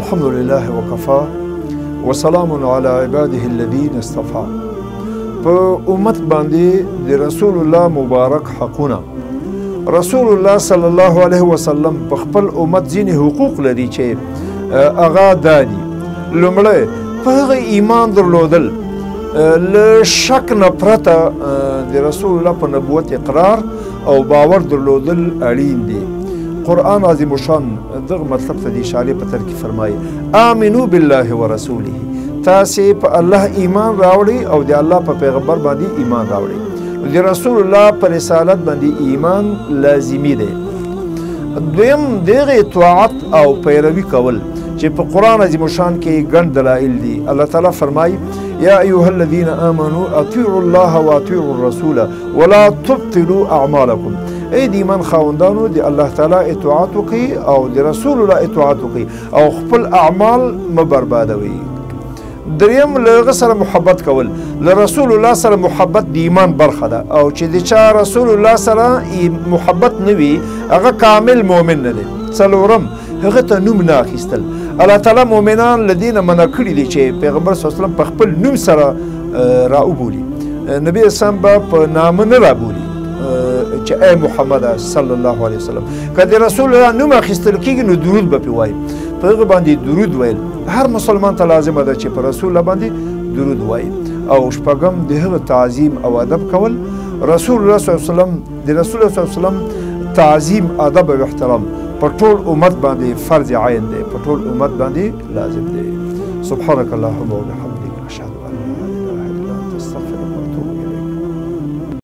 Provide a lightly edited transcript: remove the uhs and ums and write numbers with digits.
الحمد لله وكفى وسلام على عباده الذين اصطفى. په امت باندې د رسول الله مبارک حقونه رسول الله صلی الله علیه وسلم په خپل امت ځینې حقوق لري چې هغه دا دي. لومړی په هغه ایمان درلودل له شک نه پرته د رسول الله په نبوت اقرار او باور درلودل اړین دي. قرآن عظیم شان دغه مطلب ته د اشارې په تر کې فرمایي آمنو بالله ورسوله، تاسې په الله ایمان راوړئ او د الله په پیغمبر باندې ایمان راوړئ. د رسول الله په رسالت باندې ایمان لازمي دی. دویم دغه اطاعت او پیروي کول چې په قرآن عظیم شان کې ګڼ دلایل دي. الله تعالی فرمایي یا ایها الذین آمنوا اطیعوا الله واطیعوا الرسول ولا تبطلوا اعمالکم. ای د ایمان خاوندانو د الله تعالی اطاعت وکړئ او د رسول الله اطاعت وکړئ او خپل اعمال مه بربادوئ. دریم له هغه سره محبت کول. له رسول الله سره محبت د ایمان برخه ده او چې د چا رسول الله سره محبت نه وي هغه کامل مؤمن نه دی. څلورم هغه ته نوم نه اخیستل. الله تعالی مؤمنان له دې نه منع کړي دي چې پیغمبر صلی الله علیه وسلم په خپل نوم سره راوبولي. نبی اسلام به په نامه نه رابولي چې ای محمد صلی الله علیه وسلم. که د رسول الله نوم اخیستل کېږي نو درود به پرې وایي. په هغه باندې درود ویل هر مسلمان ته لازمه ده چې په رسول الله باندې درود وایي. او شپږم د هغه تعظیم او ادب کول. رسول الله صلی الله علیه وسلم د رسول الله صلی الله علیه وسلم تعظیم ادب او احترام په ټول امت باندې فرض عین دی، په ټول امت باندې لازم دی. سبحانك اللهم وبحمدك